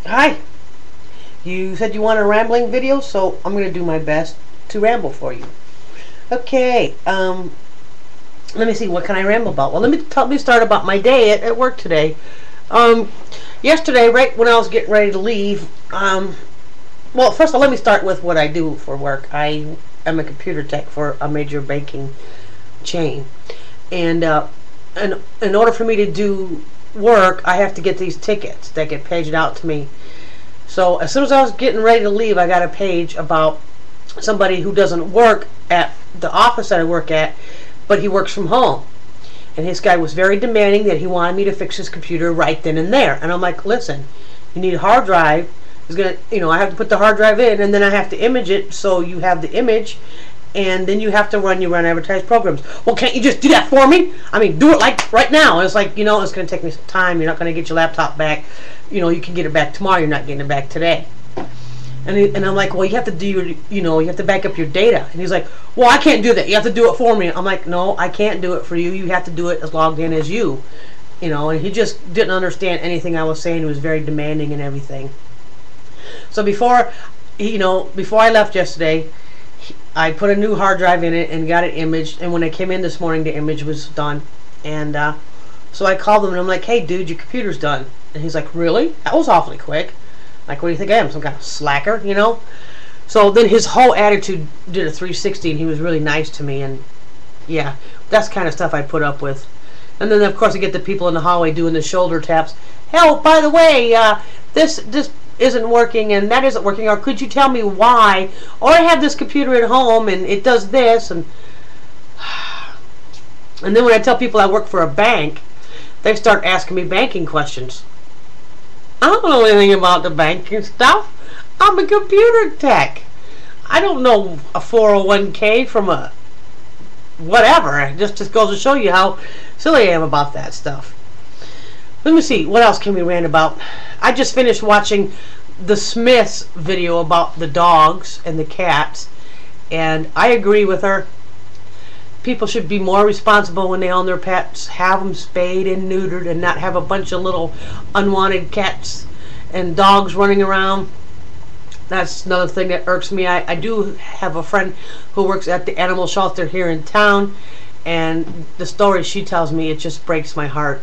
Hi. You said you want a rambling video, so I'm going to do my best to ramble for you. Okay, let me see, what can I ramble about? Well, let me start about my day at work today. Yesterday, right when I was getting ready to leave, well, first of all, let me start with what I do for work. I am a computer tech for a major banking chain. And in order for me to do work, I have to get these tickets that get paged out to me. So as soon as I was getting ready to leave, I got a page about somebody who doesn't work at the office that I work at, but he works from home. And this guy was very demanding that he wanted me to fix his computer right then and there. And I'm like, listen, you need a hard drive. It's gonna, I have to put the hard drive in, and then I have to image it so you have the image, and then you have to run advertised programs. Well, can't you just do that for me? I mean, do it like right now. And it's like, it's going to take me some time. You're not going to get your laptop back. You can get it back tomorrow. You're not getting it back today. And I'm like, well, you have to do you have to back up your data. And he's like, well, I can't do that. You have to do it for me. I'm like, no, I can't do it for you. You have to do it as logged in as you. And he just didn't understand anything I was saying. He was very demanding and everything. So before I left yesterday, I put a new hard drive in it and got it imaged. And when I came in this morning, the image was done. And so I called him and I'm like, hey, dude, your computer's done. And he's like, really? That was awfully quick. Like, what do you think I am? Some kind of slacker, So then his whole attitude did a 360, and he was really nice to me. And yeah, that's the kind of stuff I put up with. And then, of course, I get the people in the hallway doing the shoulder taps. Hell, by the way, this isn't working and that isn't working, or could you tell me why? Or I have this computer at home and it does this, and then when I tell people I work for a bank, they start asking me banking questions. I don't know anything about the banking stuff. I'm a computer tech. I don't know a 401k from a whatever. It just goes to show you how silly I am about that stuff. Let me see, what else can we rant about? I just finished watching the Smiths video about the dogs and the cats, and I agree with her. People should be more responsible when they own their pets. Have them spayed and neutered, and not have a bunch of little unwanted cats and dogs running around. That's another thing that irks me. I do have a friend who works at the animal shelter here in town, and the story she tells me, it just breaks my heart.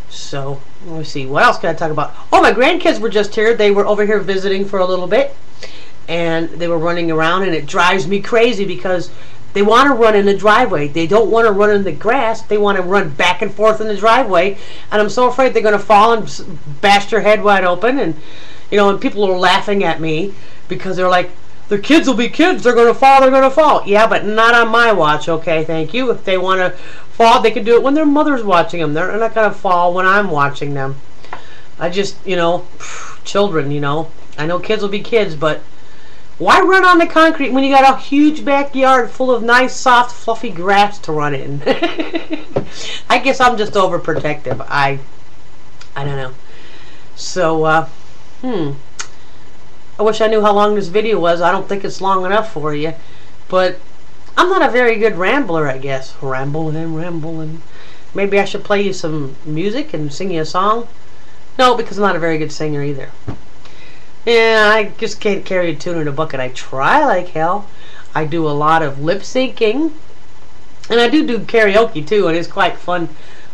So, let me see, what else can I talk about? Oh, my grandkids were just here. They were over here visiting for a little bit, and they were running around, and it drives me crazy because they want to run in the driveway. They don't want to run in the grass. They want to run back and forth in the driveway, and I'm so afraid they're going to fall and bash their head wide open, and and people are laughing at me because they're like, their kids will be kids. They're going to fall. They're going to fall. Yeah, but not on my watch. Okay, thank you. If they want to fall, they can do it when their mother's watching them. They're not going to fall when I'm watching them. I just, children, I know kids will be kids, but why run on the concrete when you got a huge backyard full of nice, soft, fluffy grass to run in? I guess I'm just overprotective. I don't know. So, I wish I knew how long this video was. I don't think it's long enough for you. But I'm not a very good rambler, I guess. Rambling. Maybe I should play you some music and sing you a song? No, because I'm not a very good singer either. Yeah, I just can't carry a tune in a bucket. I try like hell. I do a lot of lip syncing. And I do karaoke too, and it's quite fun.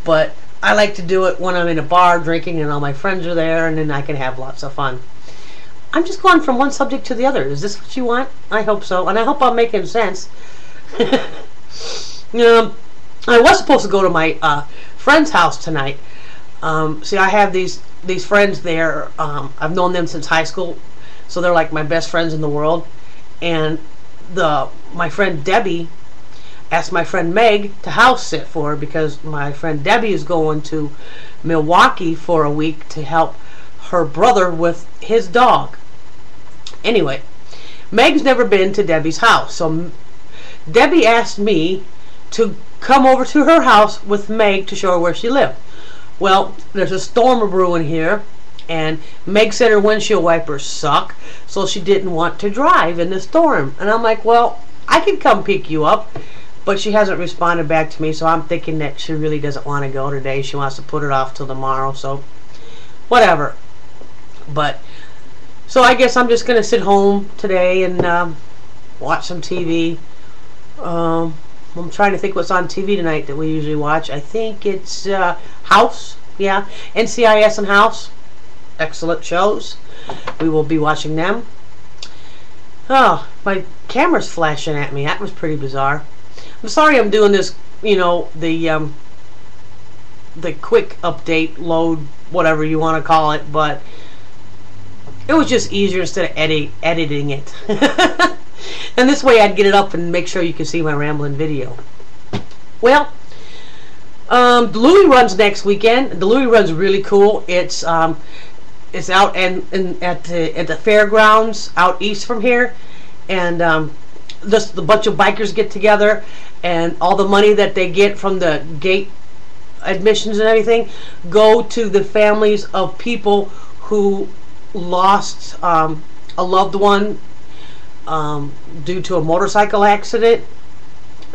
But I like to do it when I'm in a bar drinking and all my friends are there, and then I can have lots of fun. I'm just going from one subject to the other. Is this what you want? I hope so, and I hope I'm making sense. I was supposed to go to my friend's house tonight. See, I have these friends there. I've known them since high school, so they're like my best friends in the world. And my friend Debbie asked my friend Meg to house sit for her because my friend Debbie is going to Milwaukee for a week to help her brother with his dog. Anyway, Meg's never been to Debbie's house, so Debbie asked me to come over to her house with Meg to show her where she lived. Well, there's a storm brewing here, and Meg said her windshield wipers suck, so she didn't want to drive in the storm. And I'm like, well, I can come pick you up, but she hasn't responded back to me, so I'm thinking that she really doesn't want to go today. She wants to put it off till tomorrow, so whatever. But so I guess I'm just gonna sit home today and watch some TV. I'm trying to think what's on TV tonight that we usually watch. I think it's House. Yeah, NCIS and House. Excellent shows. We will be watching them. Oh, my camera's flashing at me. That was pretty bizarre. I'm sorry I'm doing this, you know, the quick update, load, whatever you want to call it, but it was just easier instead of editing it. And this way I'd get it up and make sure you can see my rambling video. Well, the Louis Run's next weekend. The Louis Run's really cool. It's out at the fairgrounds out east from here, and just a bunch of bikers get together, and all the money that they get from the gate admissions and everything go to the families of people who lost a loved one due to a motorcycle accident.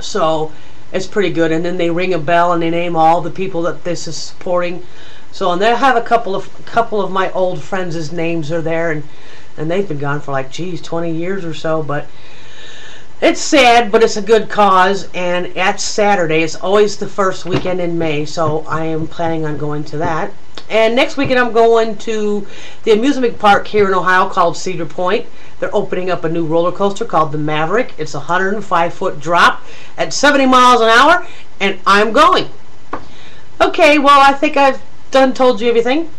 So it's pretty good. And then they ring a bell and they name all the people that this is supporting. So, and they have a couple of my old friends' names are there, and they've been gone for like, geez, 20 years or so. But it's sad, but it's a good cause, and it's Saturday. It's always the first weekend in May, so I am planning on going to that. And next weekend I'm going to the amusement park here in Ohio called Cedar Point. They're opening up a new roller coaster called the Maverick. It's a 105-foot drop at 70 miles an hour, and I'm going. Okay, well, I think I've told you everything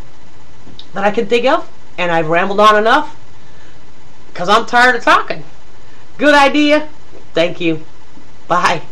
that I can think of, and I've rambled on enough because I'm tired of talking. Good idea. Thank you. Bye.